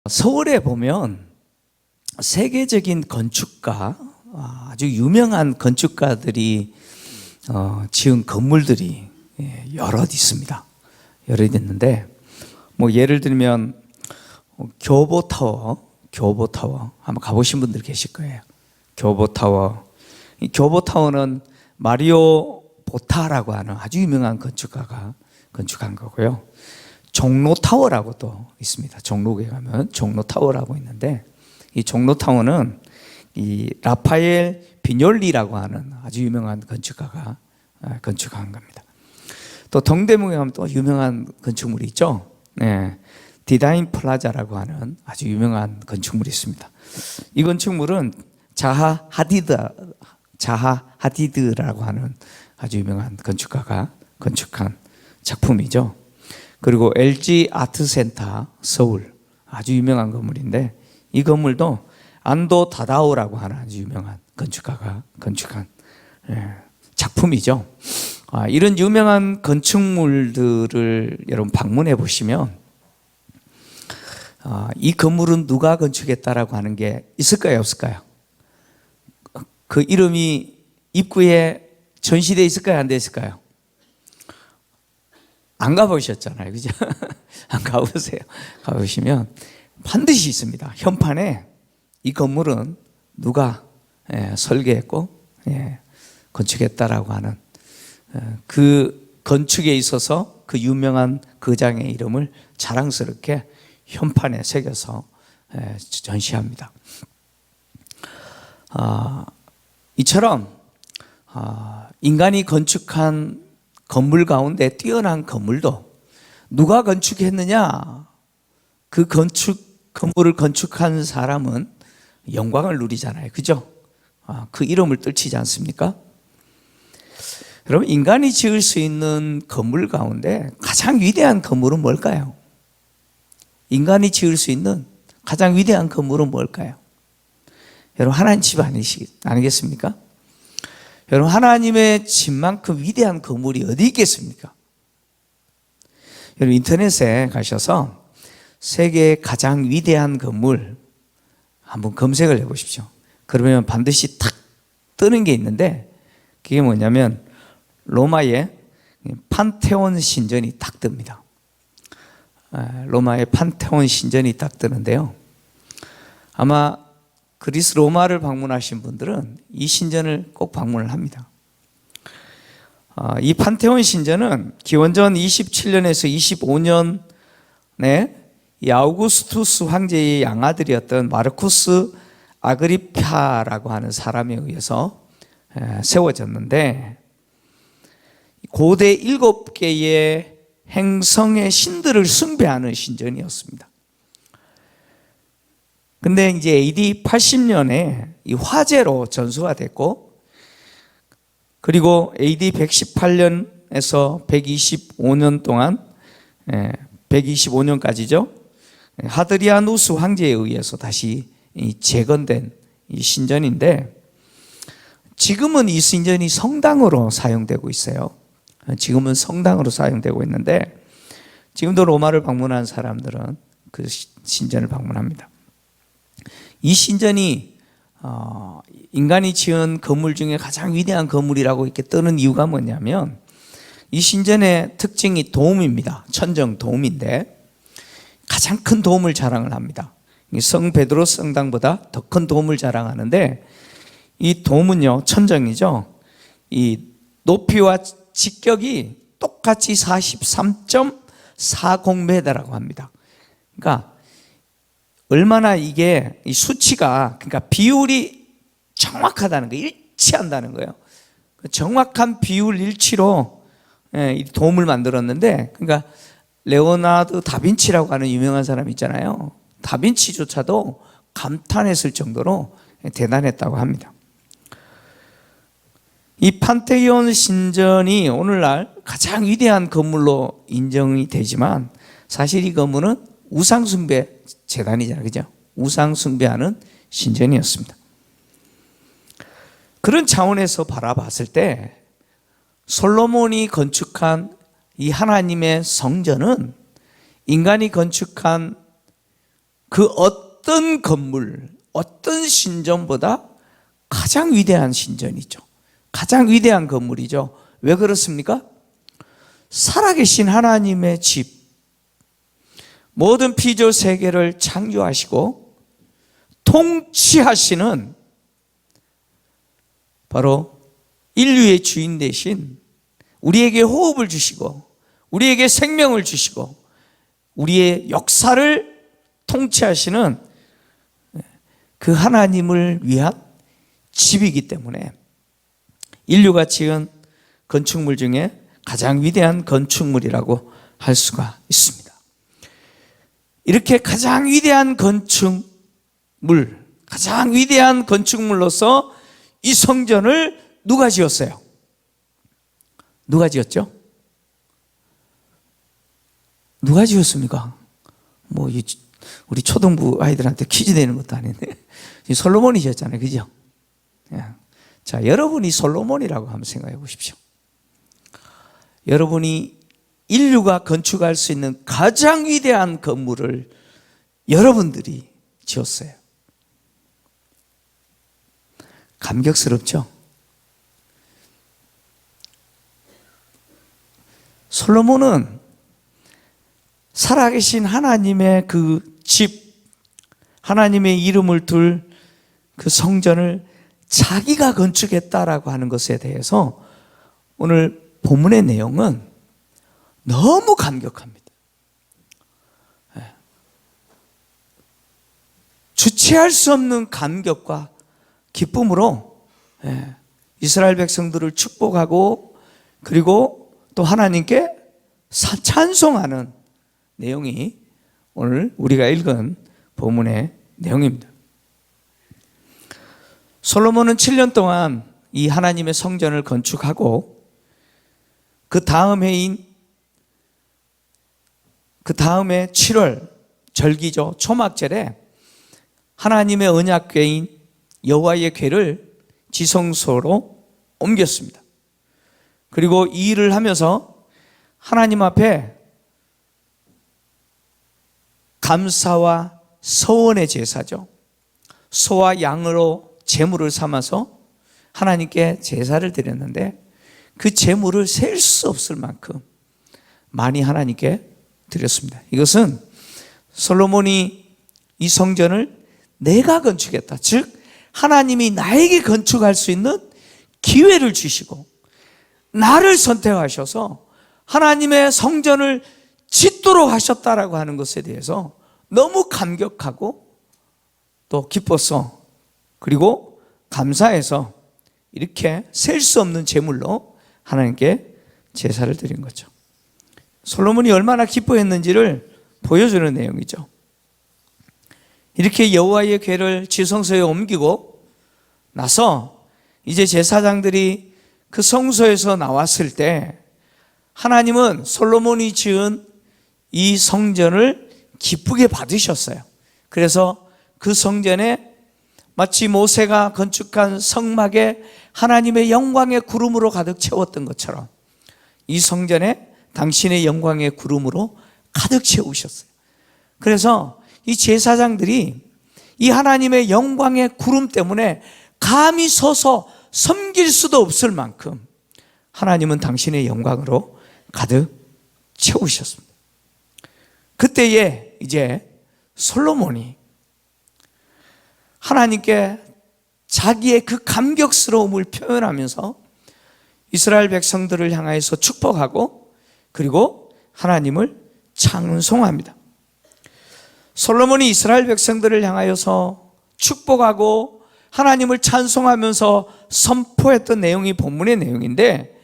서울에 보면 세계적인 건축가, 아주 유명한 건축가들이 지은 건물들이 여럿 있습니다. 여럿 있는데, 뭐 예를 들면 교보타워 한번 가보신 분들 계실 거예요. 교보타워. 이 교보타워는 마리오 보타라고 하는 아주 유명한 건축가가 건축한 거고요. 종로타워라고 또 있습니다. 종로에 가면 종로타워라고 있는데, 이 종로타워는 이 라파엘 비뇰리라고 하는 아주 유명한 건축가가 건축한 겁니다. 또 동대문에 가면 또 유명한 건축물이 있죠. 네, 디자인 플라자라고 하는 아주 유명한 건축물이 있습니다. 이 건축물은 자하 하디드라고 하는 아주 유명한 건축가가 건축한 작품이죠. 그리고 LG 아트센터 서울, 아주 유명한 건물인데, 이 건물도 안도 다다오라고 하는 아주 유명한 건축가가 건축한 작품이죠. 이런 유명한 건축물들을 여러분 방문해 보시면 이 건물은 누가 건축했다라고 하는 게 있을까요, 없을까요? 그 이름이 입구에 전시되어 있을까요, 안 되어 있을까요? 안 가보셨잖아요, 그죠? 안 가보세요. 가보시면 반드시 있습니다. 현판에 이 건물은 누가 설계했고 건축했다라고 하는 그 건축에 있어서 그 유명한 거장의 이름을 자랑스럽게 현판에 새겨서 전시합니다. 이처럼 인간이 건축한 건물 가운데 뛰어난 건물도 누가 건축했느냐, 그 건물을 건축한 사람은 영광을 누리잖아요, 그죠? 그 이름을 떨치지 않습니까? 여러분, 인간이 지을 수 있는 건물 가운데 가장 위대한 건물은 뭘까요? 인간이 지을 수 있는 가장 위대한 건물은 뭘까요? 여러분, 하나님 집 아니겠습니까? 여러분, 하나님의 집만큼 위대한 건물이 어디 있겠습니까? 여러분, 인터넷에 가셔서 세계의 가장 위대한 건물 한번 검색을 해보십시오. 그러면 반드시 탁 뜨는 게 있는데, 그게 뭐냐면 로마의 판테온 신전이 딱 뜹니다. 로마의 판테온 신전이 딱 뜨는데요, 아마 그리스 로마를 방문하신 분들은 이 신전을 꼭 방문을 합니다. 이 판테온 신전은 기원전 27년에서 25년에 이 아우구스투스 황제의 양아들이었던 마르쿠스 아그리파라고 하는 사람에 의해서 세워졌는데, 고대 7개의 행성의 신들을 숭배하는 신전이었습니다. 근데 이제 AD 80년에 이 화재로 전소가 됐고, 그리고 AD 118년에서 125년 동안 125년까지죠. 하드리아누스 황제에 의해서 다시 재건된 이 신전인데, 지금은 이 신전이 성당으로 사용되고 있어요. 지금은 성당으로 사용되고 있는데, 지금도 로마를 방문한 사람들은 그 신전을 방문합니다. 이 신전이 인간이 지은 건물 중에 가장 위대한 건물이라고 이렇게 뜨는 이유가 뭐냐면, 이 신전의 특징이 도움입니다. 천정 도움인데 가장 큰 도움을 자랑을 합니다. 성 베드로 성당보다 더 큰 도움을 자랑하는데, 이 도움은요, 천정이죠. 이 높이와 직격이 똑같이 43.40m라고 합니다. 그러니까 얼마나 이게 이 수치가, 그러니까 비율이 정확하다는 거예요. 일치한다는 거예요. 정확한 비율 일치로 이 도움을 만들었는데, 그러니까 레오나르도 다빈치라고 하는 유명한 사람 있잖아요. 다빈치조차도 감탄했을 정도로 대단했다고 합니다. 이 판테온 신전이 오늘날 가장 위대한 건물로 인정이 되지만, 사실 이 건물은 우상숭배 재단이잖아요, 그죠? 우상숭배하는 신전이었습니다. 그런 차원에서 바라봤을 때 솔로몬이 건축한 이 하나님의 성전은 인간이 건축한 그 어떤 건물, 어떤 신전보다 가장 위대한 신전이죠. 가장 위대한 건물이죠. 왜 그렇습니까? 살아계신 하나님의 집, 모든 피조 세계를 창조하시고 통치하시는 바로 인류의 주인 되신, 우리에게 호흡을 주시고 우리에게 생명을 주시고 우리의 역사를 통치하시는 그 하나님을 위한 집이기 때문에 인류가 지은 건축물 중에 가장 위대한 건축물이라고 할 수가 있습니다. 이렇게 가장 위대한 건축물, 가장 위대한 건축물로서 이 성전을 누가 지었어요? 누가 지었죠? 누가 지었습니까? 뭐 우리 초등부 아이들한테 퀴즈 내는 것도 아닌데 솔로몬이 지었잖아요, 그죠? 자, 여러분이 솔로몬이라고 한번 생각해 보십시오. 여러분이 인류가 건축할 수 있는 가장 위대한 건물을 여러분들이 지었어요. 감격스럽죠? 솔로몬은 살아계신 하나님의 그 집, 하나님의 이름을 둘 그 성전을 자기가 건축했다라고 하는 것에 대해서 오늘 본문의 내용은 너무 감격합니다. 주체할 수 없는 감격과 기쁨으로 이스라엘 백성들을 축복하고 그리고 또 하나님께 찬송하는 내용이 오늘 우리가 읽은 본문의 내용입니다. 솔로몬은 7년 동안 이 하나님의 성전을 건축하고 그 다음 해에 7월 절기죠, 초막절에 하나님의 언약궤인 여호와의 궤를 지성소로 옮겼습니다. 그리고 이 일을 하면서 하나님 앞에 감사와 서원의 제사죠, 소와 양으로 제물을 삼아서 하나님께 제사를 드렸는데 그 제물을 셀 수 없을 만큼 많이 하나님께 드렸습니다. 이것은 솔로몬이 이 성전을 내가 건축했다, 즉 하나님이 나에게 건축할 수 있는 기회를 주시고 나를 선택하셔서 하나님의 성전을 짓도록 하셨다라고 하는 것에 대해서 너무 감격하고 또 기뻐서 그리고 감사해서 이렇게 셀 수 없는 제물로 하나님께 제사를 드린 거죠. 솔로몬이 얼마나 기뻐했는지를 보여주는 내용이죠. 이렇게 여호와의 궤를 지성소에 옮기고 나서 이제 제사장들이 그 성소에서 나왔을 때 하나님은 솔로몬이 지은 이 성전을 기쁘게 받으셨어요. 그래서 그 성전에 마치 모세가 건축한 성막에 하나님의 영광의 구름으로 가득 채웠던 것처럼 이 성전에 당신의 영광의 구름으로 가득 채우셨어요. 그래서 이 제사장들이 이 하나님의 영광의 구름 때문에 감히 서서 섬길 수도 없을 만큼 하나님은 당신의 영광으로 가득 채우셨습니다. 그때에 이제 솔로몬이 하나님께 자기의 그 감격스러움을 표현하면서 이스라엘 백성들을 향하여서 축복하고 그리고 하나님을 찬송합니다. 솔로몬이 이스라엘 백성들을 향하여서 축복하고 하나님을 찬송하면서 선포했던 내용이 본문의 내용인데,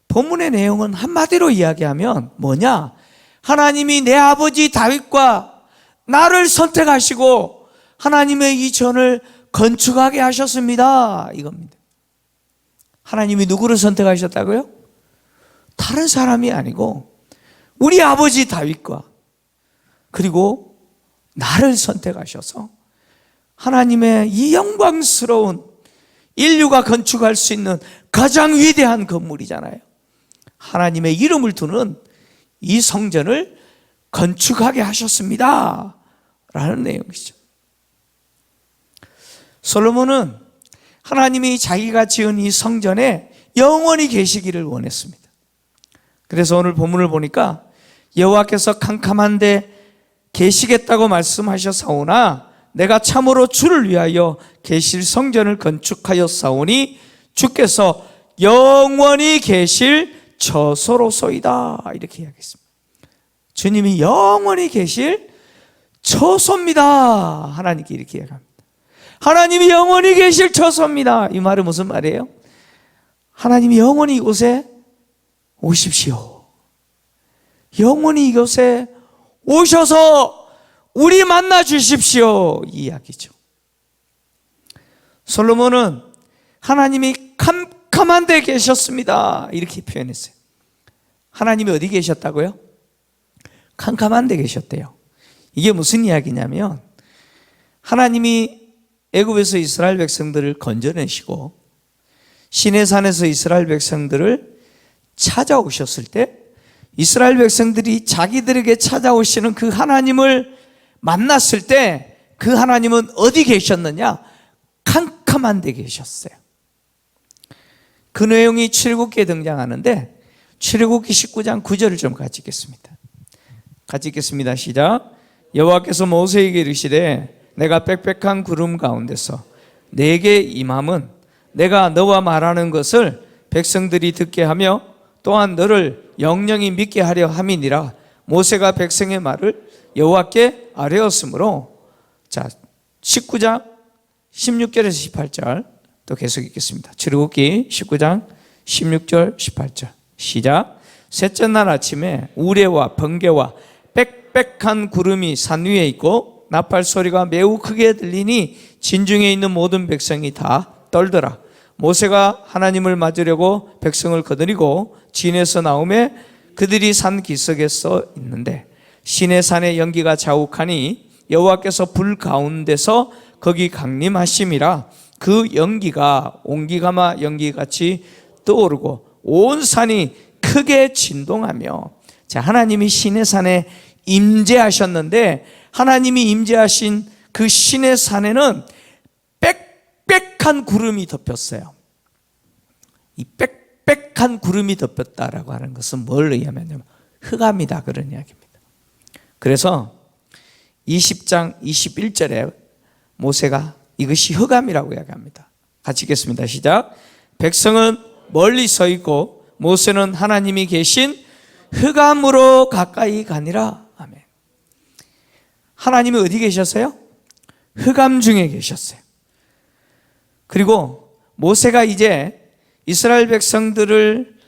본문의 내용은 한마디로 이야기하면 뭐냐? 하나님이 내 아버지 다윗과 나를 선택하시고 하나님의 이 전을 건축하게 하셨습니다, 이겁니다. 하나님이 누구를 선택하셨다고요? 다른 사람이 아니고 우리 아버지 다윗과 그리고 나를 선택하셔서 하나님의 이 영광스러운 인류가 건축할 수 있는 가장 위대한 건물이잖아요. 하나님의 이름을 두는 이 성전을 건축하게 하셨습니다 라는 내용이죠. 솔로몬은 하나님이 자기가 지은 이 성전에 영원히 계시기를 원했습니다. 그래서 오늘 본문을 보니까 여호와께서 캄캄한데 계시겠다고 말씀하셨사오나 내가 참으로 주를 위하여 계실 성전을 건축하였사오니 주께서 영원히 계실 처소로소이다, 이렇게 이야기했습니다. 주님이 영원히 계실 처소입니다. 하나님께 이렇게 이야기합니다. 하나님이 영원히 계실 처소입니다. 이 말은 무슨 말이에요? 하나님이 영원히 이곳에 오십시오. 영원히 이곳에 오셔서 우리 만나 주십시오, 이 이야기죠. 솔로몬은 하나님이 캄캄한 데 계셨습니다, 이렇게 표현했어요. 하나님이 어디 계셨다고요? 캄캄한 데 계셨대요. 이게 무슨 이야기냐면 하나님이 애굽에서 이스라엘 백성들을 건져내시고 시내산에서 이스라엘 백성들을 찾아오셨을 때 이스라엘 백성들이 자기들에게 찾아오시는 그 하나님을 만났을 때 그 하나님은 어디 계셨느냐? 캄캄한 데 계셨어요. 그 내용이 출애굽기에 등장하는데 출애굽기 19장 9절을 좀 같이 읽겠습니다. 같이 읽겠습니다. 시작. 여호와께서 모세에게 이르시되 내가 빽빽한 구름 가운데서 내게 임함은 내가 너와 말하는 것을 백성들이 듣게 하며 또한 너를 영영히 믿게 하려 함이니라. 모세가 백성의 말을 여호와께 아뢰었으므로. 자, 19장 16절에서 18절 또 계속 읽겠습니다. 출애굽기 19장 16절 18절 시작. 셋째 날 아침에 우레와 번개와 빽빽한 구름이 산 위에 있고 나팔 소리가 매우 크게 들리니 진중에 있는 모든 백성이 다 떨더라. 모세가 하나님을 맞으려고 백성을 거느리고 진에서 나오매 그들이 산 기슭에 서 있는데 시내산의 연기가 자욱하니 여호와께서 불 가운데서 거기 강림하심이라. 그 연기가 옹기가마 연기같이 떠오르고 온 산이 크게 진동하며. 자, 하나님이 시내산에 임재하셨는데 하나님이 임재하신 그 시내산에는 빽빽한 구름이 덮였어요. 이 빽빽한 구름이 덮였다라고 하는 것은 뭘 의미하냐면 흑암이다, 그런 이야기입니다. 그래서 20장 21절에 모세가 이것이 흑암이라고 이야기합니다. 같이 읽겠습니다. 시작. 백성은 멀리 서 있고 모세는 하나님이 계신 흑암으로 가까이 가니라. 아멘. 하나님이 어디 계셨어요? 흑암 중에 계셨어요. 그리고 모세가 이제 이스라엘 백성들을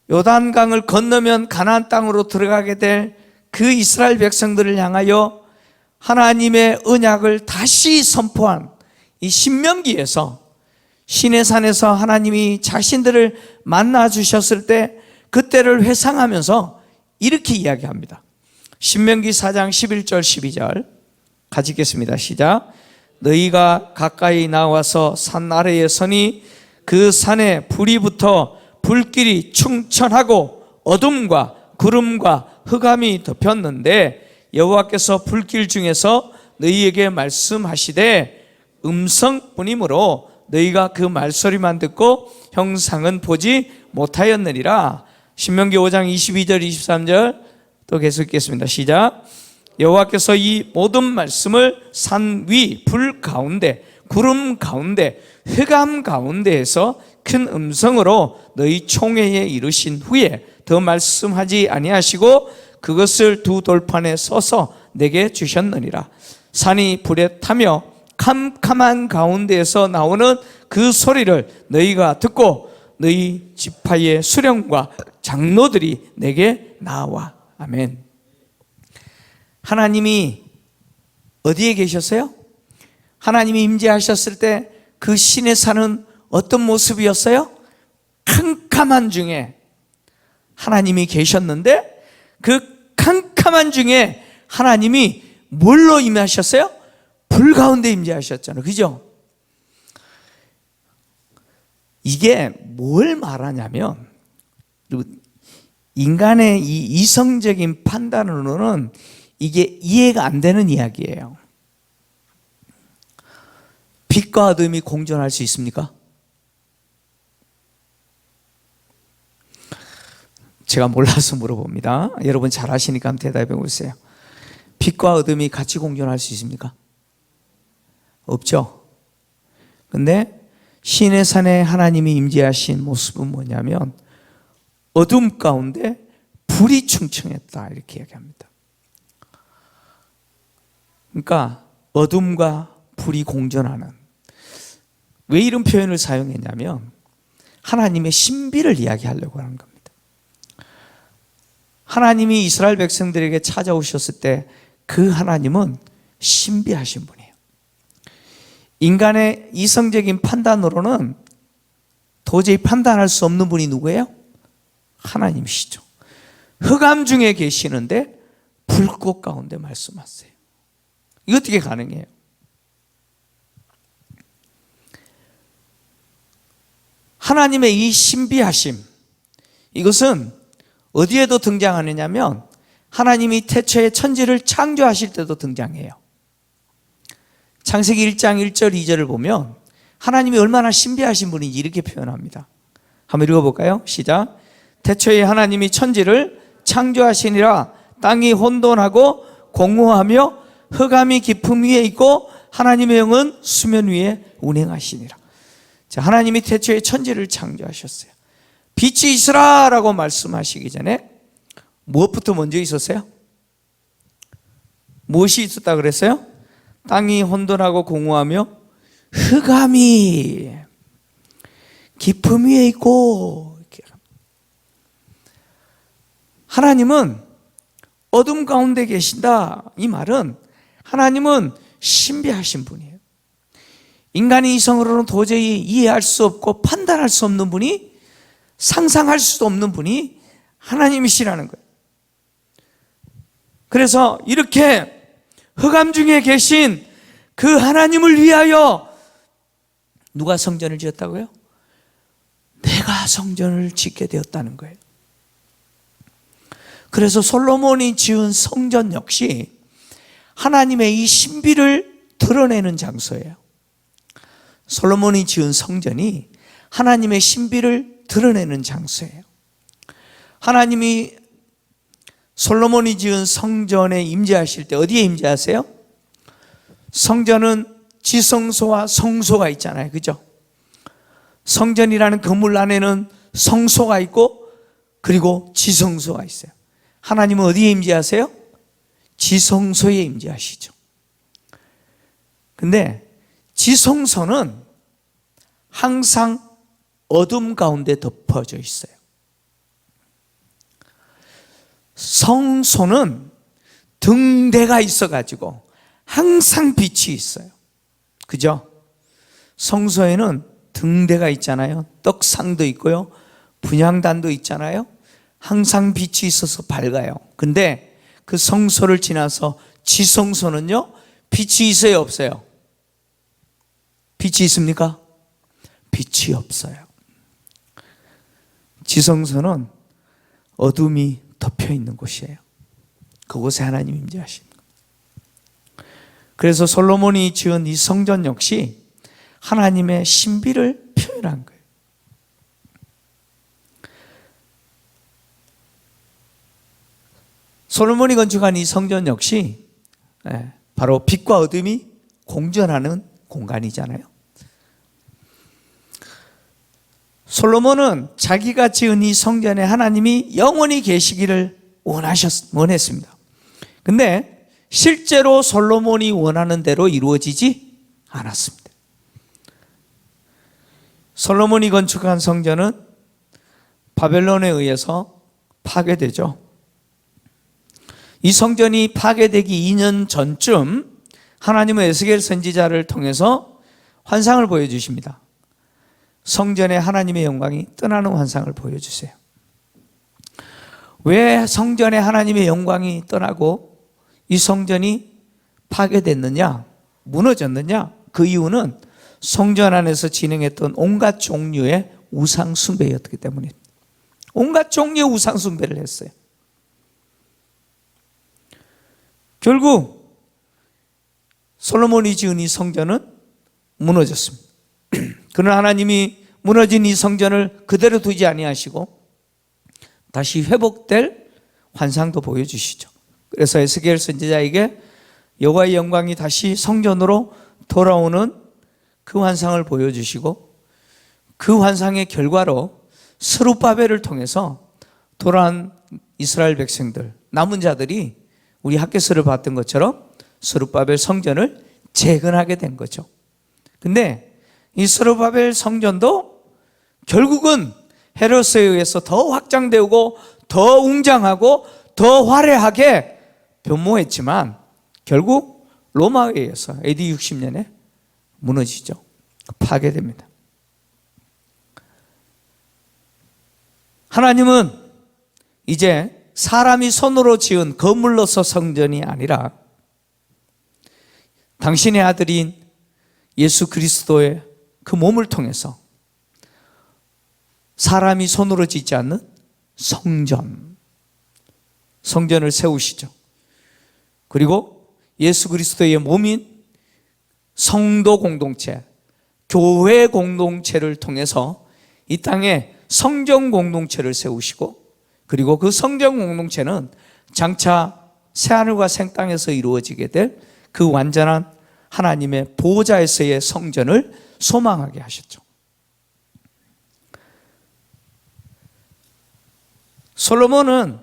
요단강을 건너면 가나안 땅으로 들어가게 될 그 이스라엘 백성들을 향하여 하나님의 언약을 다시 선포한 이 신명기에서 시내산에서 하나님이 자신들을 만나 주셨을 때 그때를 회상하면서 이렇게 이야기합니다. 신명기 4장 11절 12절 같이 읽겠습니다. 시작. 너희가 가까이 나와서 산 아래에 서니 그 산에 불이 붙어 불길이 충천하고 어둠과 구름과 흑암이 덮였는데 여호와께서 불길 중에서 너희에게 말씀하시되 음성뿐이므로 너희가 그 말소리만 듣고 형상은 보지 못하였느니라. 신명기 5장 22절 23절 또 계속 읽겠습니다. 시작. 여호와께서 이 모든 말씀을 산 위 불 가운데 구름 가운데 흑암 가운데에서 큰 음성으로 너희 총회에 이르신 후에 더 말씀하지 아니하시고 그것을 두 돌판에 써서 내게 주셨느니라. 산이 불에 타며 캄캄한 가운데에서 나오는 그 소리를 너희가 듣고 너희 지파의 수령과 장로들이 내게 나와. 아멘. 하나님이 어디에 계셨어요? 하나님이 임재하셨을 때 그 신의 산은 어떤 모습이었어요? 캄캄한 중에 하나님이 계셨는데 그 캄캄한 중에 하나님이 뭘로 임하셨어요? 불 가운데 임재하셨잖아요. 그죠? 이게 뭘 말하냐면 인간의 이 이성적인 판단으로는 이게 이해가 안 되는 이야기예요. 빛과 어둠이 공존할 수 있습니까? 제가 몰라서 물어봅니다. 여러분 잘 아시니까 한번 대답해 보세요. 빛과 어둠이 같이 공존할 수 있습니까? 없죠. 근데 시내 산에 하나님이 임재하신 모습은 뭐냐면 어둠 가운데 불이 충천했다 이렇게 얘기합니다. 그러니까 어둠과 불이 공존하는, 왜 이런 표현을 사용했냐면 하나님의 신비를 이야기하려고 하는 겁니다. 하나님이 이스라엘 백성들에게 찾아오셨을 때 그 하나님은 신비하신 분이에요. 인간의 이성적인 판단으로는 도저히 판단할 수 없는 분이 누구예요? 하나님이시죠. 흑암 중에 계시는데 불꽃 가운데 말씀하세요. 이거 어떻게 가능해요? 하나님의 이 신비하심, 이것은 어디에도 등장하느냐면 하나님이 태초에 천지를 창조하실 때도 등장해요. 창세기 1장 1절 2절을 보면 하나님이 얼마나 신비하신 분인지 이렇게 표현합니다. 한번 읽어볼까요? 시작. 태초에 하나님이 천지를 창조하시니라. 땅이 혼돈하고 공허하며 흑암이 깊음 위에 있고 하나님의 영은 수면 위에 운행하시니라. 자, 하나님이 태초에 천지를 창조하셨어요. 빛이 있으라라고 말씀하시기 전에 무엇부터 먼저 있었어요? 무엇이 있었다 그랬어요? 땅이 혼돈하고 공허하며 흑암이 깊음 위에 있고. 하나님은 어둠 가운데 계신다. 이 말은 하나님은 신비하신 분이에요. 인간의 이성으로는 도저히 이해할 수 없고 판단할 수 없는 분이, 상상할 수도 없는 분이 하나님이시라는 거예요. 그래서 이렇게 흑암 중에 계신 그 하나님을 위하여 누가 성전을 지었다고요? 내가 성전을 짓게 되었다는 거예요. 그래서 솔로몬이 지은 성전 역시 하나님의 이 신비를 드러내는 장소예요. 솔로몬이 지은 성전이 하나님의 신비를 드러내는 장소예요. 하나님이 솔로몬이 지은 성전에 임재하실 때 어디에 임재하세요? 성전은 지성소와 성소가 있잖아요. 그죠? 성전이라는 건물 안에는 성소가 있고 그리고 지성소가 있어요. 하나님은 어디에 임재하세요? 지성소에 임재하시죠. 근데 지성소는 항상 어둠 가운데 덮어져 있어요. 성소는 등대가 있어가지고 항상 빛이 있어요. 그죠? 성소에는 등대가 있잖아요. 떡상도 있고요. 분향단도 있잖아요. 항상 빛이 있어서 밝아요. 근데 그 성소를 지나서 지성소는요, 빛이 있어요, 없어요? 빛이 있습니까? 빛이 없어요. 지성소는 어둠이 덮여 있는 곳이에요. 그곳에 하나님 임재하시는 거예요. 그래서 솔로몬이 지은 이 성전 역시 하나님의 신비를 표현한 거예요. 솔로몬이 건축한 이 성전 역시 바로 빛과 어둠이 공존하는 공간이잖아요. 솔로몬은 자기가 지은 이 성전에 하나님이 영원히 계시기를 원했습니다. 근데 실제로 솔로몬이 원하는 대로 이루어지지 않았습니다. 솔로몬이 건축한 성전은 바벨론에 의해서 파괴되죠. 이 성전이 파괴되기 2년 전쯤 하나님은 에스겔 선지자를 통해서 환상을 보여주십니다. 성전에 하나님의 영광이 떠나는 환상을 보여주세요. 왜 성전에 하나님의 영광이 떠나고 이 성전이 파괴됐느냐, 무너졌느냐? 그 이유는 성전 안에서 진행했던 온갖 종류의 우상 숭배였기 때문입니다. 온갖 종류의 우상 숭배를 했어요. 결국 솔로몬이 지은 이 성전은 무너졌습니다. 그러나 하나님이 무너진 이 성전을 그대로 두지 아니하시고 다시 회복될 환상도 보여주시죠. 그래서 에스겔 선지자에게 여호와의 영광이 다시 성전으로 돌아오는 그 환상을 보여주시고 그 환상의 결과로 스룹바벨을 통해서 돌아온 이스라엘 백성들, 남은 자들이 우리 학개서를 봤던 것처럼 스룹바벨 성전을 재건하게 된 거죠. 근데 이 스룹바벨 성전도 결국은 헤롯에 의해서 더 확장되고 더 웅장하고 더 화려하게 변모했지만 결국 로마에 의해서 AD 60년에 무너지죠. 파괴됩니다. 하나님은 이제 사람이 손으로 지은 건물로서 성전이 아니라 당신의 아들인 예수 그리스도의 그 몸을 통해서 사람이 손으로 짓지 않는 성전을 세우시죠. 그리고 예수 그리스도의 몸인 성도 공동체, 교회 공동체를 통해서 이 땅에 성전 공동체를 세우시고, 그리고 그 성전 공동체는 장차 새하늘과 새 땅에서 이루어지게 될 그 완전한 하나님의 보호자에서의 성전을 소망하게 하셨죠. 솔로몬은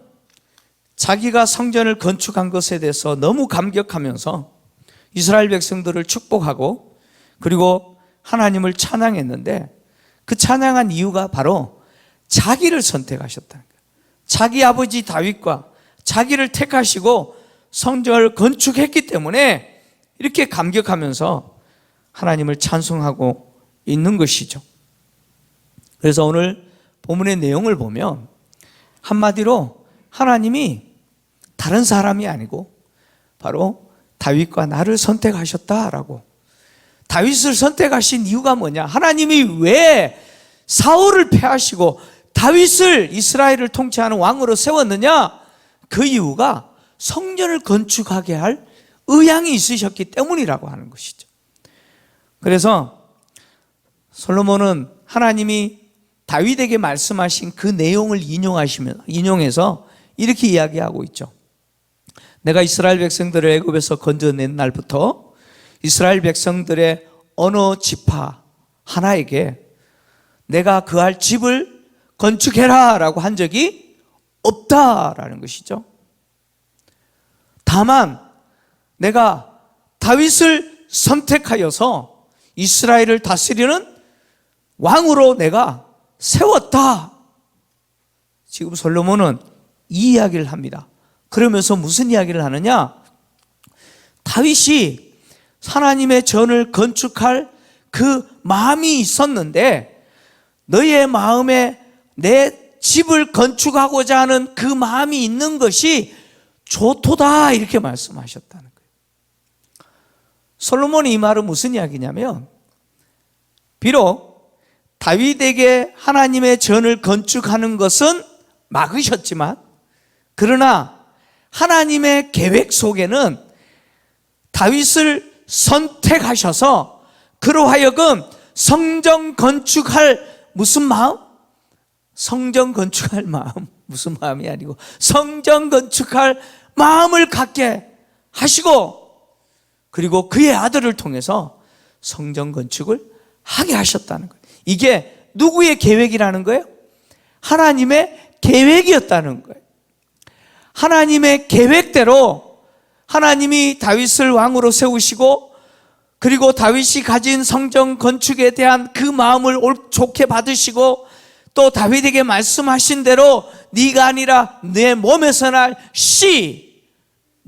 자기가 성전을 건축한 것에 대해서 너무 감격하면서 이스라엘 백성들을 축복하고 그리고 하나님을 찬양했는데, 그 찬양한 이유가 바로 자기를 선택하셨다는 거예요. 자기 아버지 다윗과 자기를 택하시고 성전을 건축했기 때문에 이렇게 감격하면서 하나님을 찬송하고 있는 것이죠. 그래서 오늘 본문의 내용을 보면 한마디로 하나님이 다른 사람이 아니고 바로 다윗과 나를 선택하셨다라고. 다윗을 선택하신 이유가 뭐냐? 하나님이 왜 사울을 패하시고 다윗을 이스라엘을 통치하는 왕으로 세웠느냐? 그 이유가 성전을 건축하게 할 의향이 있으셨기 때문이라고 하는 것이죠. 그래서 솔로몬은 하나님이 다윗에게 말씀하신 그 내용을 인용해서 이렇게 이야기하고 있죠. 내가 이스라엘 백성들을 애굽에서 건져낸 날부터 이스라엘 백성들의 어느 지파 하나에게 내가 그할 집을 건축해라 라고 한 적이 없다라는 것이죠. 다만 내가 다윗을 선택하여서 이스라엘을 다스리는 왕으로 내가 세웠다. 지금 솔로몬은 이 이야기를 합니다. 그러면서 무슨 이야기를 하느냐? 다윗이 하나님의 전을 건축할 그 마음이 있었는데 너의 마음에 내 집을 건축하고자 하는 그 마음이 있는 것이 좋도다, 이렇게 말씀하셨다는 거예요. 솔로몬이 이 말은 무슨 이야기냐면, 비록 다윗에게 하나님의 전을 건축하는 것은 막으셨지만, 그러나 하나님의 계획 속에는 다윗을 선택하셔서 그로 하여금 성전 건축할 무슨 마음? 성전 건축할 마음, 무슨 마음이 아니고 성전 건축할 마음을 갖게 하시고, 그리고 그의 아들을 통해서 성전 건축을 하게 하셨다는 거예요. 이게 누구의 계획이라는 거예요? 하나님의 계획이었다는 거예요. 하나님의 계획대로 하나님이 다윗을 왕으로 세우시고, 그리고 다윗이 가진 성전 건축에 대한 그 마음을 좋게 받으시고, 또 다윗에게 말씀하신 대로 네가 아니라 내 몸에서 날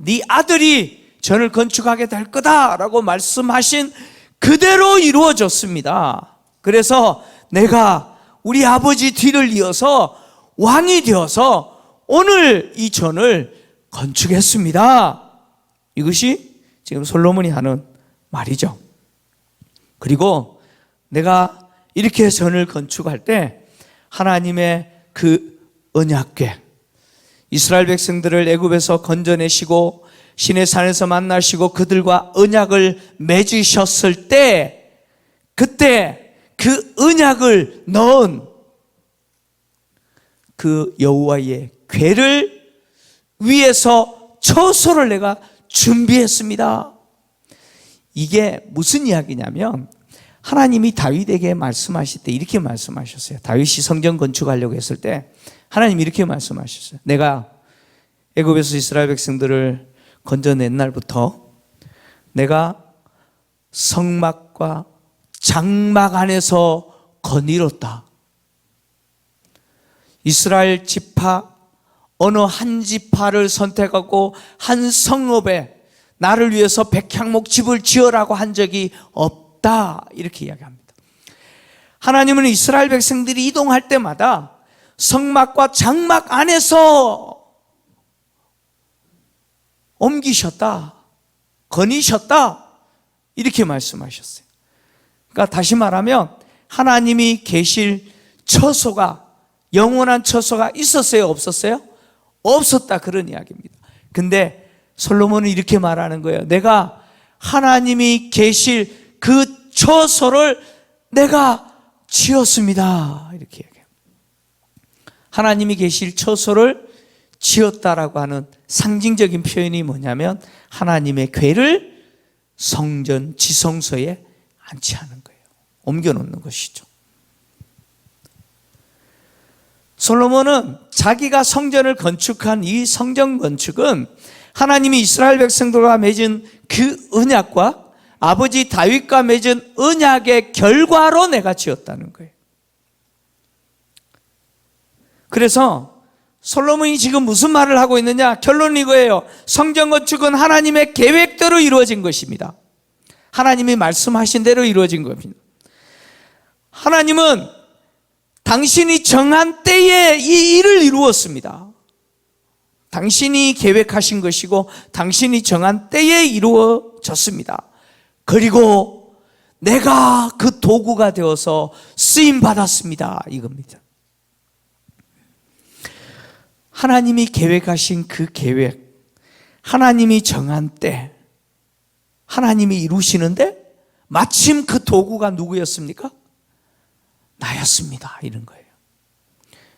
네 아들이 전을 건축하게 될 거다라고 말씀하신 그대로 이루어졌습니다. 그래서 내가 우리 아버지 뒤를 이어서 왕이 되어서 오늘 이 전을 건축했습니다. 이것이 지금 솔로몬이 하는 말이죠. 그리고 내가 이렇게 전을 건축할 때 하나님의 그 언약궤, 이스라엘 백성들을 애굽에서 건져내시고 시내산에서 만나시고 그들과 언약을 맺으셨을 때, 그때 그 언약을 넣은 그 여호와의 궤를 위에서 처소를 내가 준비했습니다. 이게 무슨 이야기냐면, 하나님이 다윗에게 말씀하실 때 이렇게 말씀하셨어요. 다윗이 성전 건축하려고 했을 때 하나님이 이렇게 말씀하셨어요. 내가 애굽에서 이스라엘 백성들을 건져낸 날부터 내가 성막과 장막 안에서 거닐었다. 이스라엘 지파 어느 한 지파를 선택하고 한 성읍에 나를 위해서 백향목 집을 지으라고 한 적이 없다. 이렇게 이야기합니다. 하나님은 이스라엘 백성들이 이동할 때마다 성막과 장막 안에서 옮기셨다, 거니셨다, 이렇게 말씀하셨어요. 그러니까 다시 말하면 하나님이 계실 처소가, 영원한 처소가 있었어요, 없었어요? 없었다, 그런 이야기입니다. 근데 솔로몬은 이렇게 말하는 거예요. 내가 하나님이 계실 그 처소를 내가 지었습니다, 이렇게 얘기해요. 하나님이 계실 처소를 지었다라고 하는 상징적인 표현이 뭐냐면 하나님의 궤를 성전 지성소에 안치하는 거예요. 옮겨놓는 것이죠. 솔로몬은 자기가 성전을 건축한 이 성전 건축은 하나님이 이스라엘 백성들과 맺은 그 언약과 아버지 다윗과 맺은 언약의 결과로 내가 지었다는 거예요. 그래서 솔로몬이 지금 무슨 말을 하고 있느냐? 결론은 이거예요. 성전 건축은 하나님의 계획대로 이루어진 것입니다. 하나님이 말씀하신 대로 이루어진 겁니다. 하나님은 당신이 정한 때에 이 일을 이루었습니다. 당신이 계획하신 것이고 당신이 정한 때에 이루어졌습니다. 그리고 내가 그 도구가 되어서 쓰임받았습니다, 이겁니다. 하나님이 계획하신 그 계획, 하나님이 정한 때 하나님이 이루시는데 마침 그 도구가 누구였습니까? 나였습니다, 이런 거예요.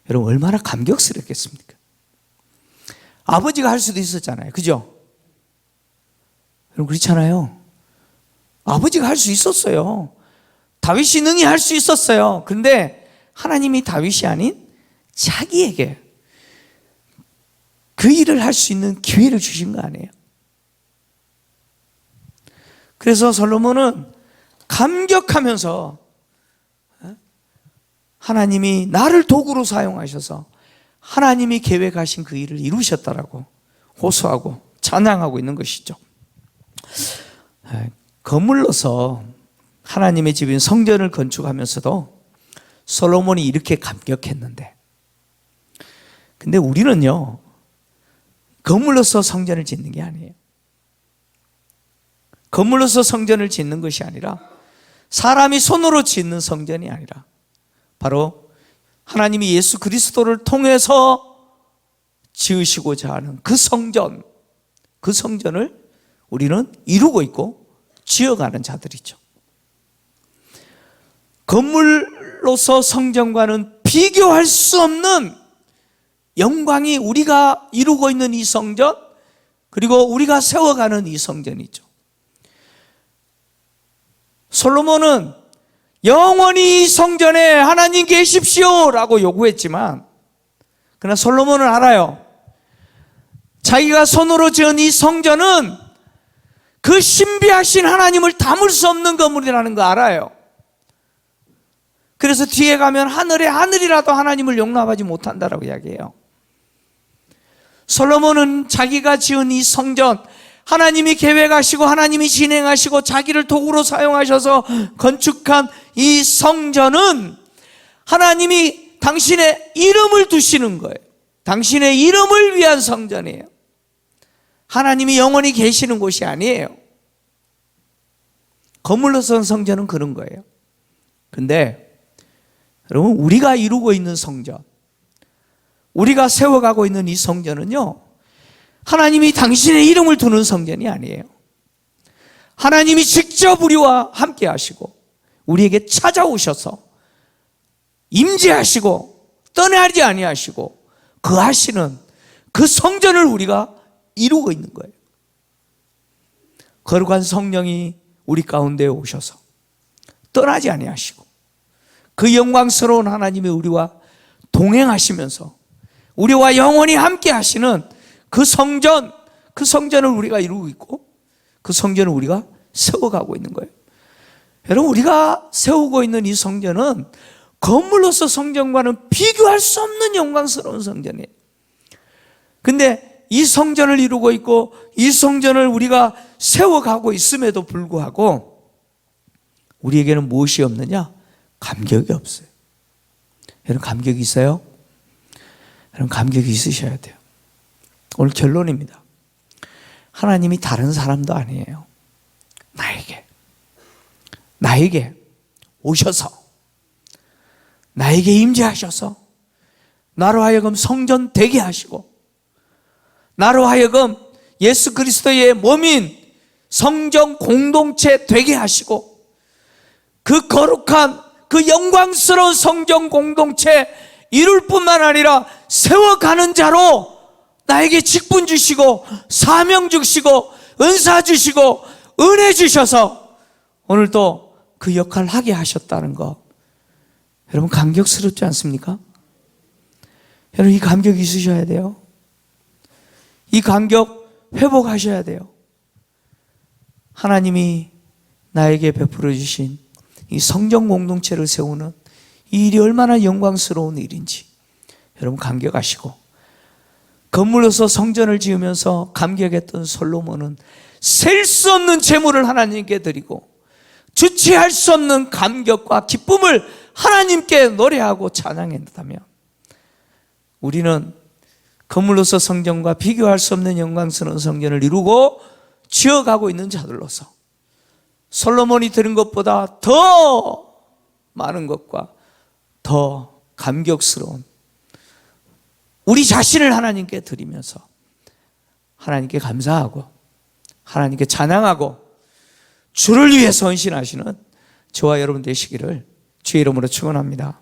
여러분 얼마나 감격스럽겠습니까? 아버지가 할 수도 있었잖아요, 그죠? 여러분 그렇잖아요. 아버지가 할 수 있었어요. 다윗이 능히 할 수 있었어요. 그런데 하나님이 다윗이 아닌 자기에게 그 일을 할 수 있는 기회를 주신 거 아니에요? 그래서 솔로몬은 감격하면서 하나님이 나를 도구로 사용하셔서 하나님이 계획하신 그 일을 이루셨다라고 호소하고 찬양하고 있는 것이죠. 거물러서 하나님의 집인 성전을 건축하면서도 솔로몬이 이렇게 감격했는데, 근데 우리는요 거물러서 성전을 짓는 게 아니에요. 거물러서 성전을 짓는 것이 아니라 사람이 손으로 짓는 성전이 아니라 바로 하나님이 예수 그리스도를 통해서 지으시고자 하는 그 성전, 그 성전을 우리는 이루고 있고 지어가는 자들이죠. 건물로서 성전과는 비교할 수 없는 영광이 우리가 이루고 있는 이 성전, 그리고 우리가 세워가는 이 성전이죠. 솔로몬은 영원히 이 성전에 하나님 계십시오 라고 요구했지만, 그러나 솔로몬은 알아요. 자기가 손으로 지은 이 성전은 그 신비하신 하나님을 담을 수 없는 건물이라는 거 알아요. 그래서 뒤에 가면 하늘의 하늘이라도 하나님을 용납하지 못한다라고 이야기해요. 솔로몬은 자기가 지은 이 성전, 하나님이 계획하시고 하나님이 진행하시고 자기를 도구로 사용하셔서 건축한 이 성전은 하나님이 당신의 이름을 두시는 거예요. 당신의 이름을 위한 성전이에요. 하나님이 영원히 계시는 곳이 아니에요. 건물로 선 성전은 그런 거예요. 근데 여러분, 우리가 이루고 있는 성전, 우리가 세워가고 있는 이 성전은요, 하나님이 당신의 이름을 두는 성전이 아니에요. 하나님이 직접 우리와 함께 하시고 우리에게 찾아오셔서 임재하시고 떠나지 아니하시고 거하시는 그 성전을 우리가 이루고 있는 거예요. 거룩한 성령이 우리 가운데 오셔서 떠나지 아니하시고 그 영광스러운 하나님이 우리와 동행하시면서 우리와 영원히 함께 하시는 그 성전을 우리가 이루고 있고 그 성전을 우리가 세워가고 있는 거예요. 여러분, 우리가 세우고 있는 이 성전은 건물로서 성전과는 비교할 수 없는 영광스러운 성전이에요. 근데 이 성전을 이루고 있고 이 성전을 우리가 세워가고 있음에도 불구하고 우리에게는 무엇이 없느냐? 감격이 없어요. 여러분, 감격이 있어요? 여러분, 감격이 있으셔야 돼요. 오늘 결론입니다. 하나님이 다른 사람도 아니에요. 나에게 오셔서 나에게 임재하셔서 나로 하여금 성전 되게 하시고 나로 하여금 예수 그리스도의 몸인 성전 공동체 되게 하시고 그 거룩한 그 영광스러운 성전 공동체 이룰 뿐만 아니라 세워가는 자로 나에게 직분 주시고 사명 주시고 은사 주시고 은혜 주셔서 오늘도 그 역할을 하게 하셨다는 거, 여러분 감격스럽지 않습니까? 여러분, 이 감격이 있으셔야 돼요. 이 감격 회복하셔야 돼요. 하나님이 나에게 베풀어 주신 이 성전 공동체를 세우는 이 일이 얼마나 영광스러운 일인지 여러분 감격하시고, 건물로서 성전을 지으면서 감격했던 솔로몬은 셀 수 없는 재물을 하나님께 드리고 주체할 수 없는 감격과 기쁨을 하나님께 노래하고 찬양했다면, 우리는 건물로서 성전과 비교할 수 없는 영광스러운 성전을 이루고 지어가고 있는 자들로서 솔로몬이 드린 것보다 더 많은 것과 더 감격스러운 우리 자신을 하나님께 드리면서 하나님께 감사하고 하나님께 찬양하고 주를 위해 헌신하시는 저와 여러분 되시기를 주의 이름으로 축원합니다.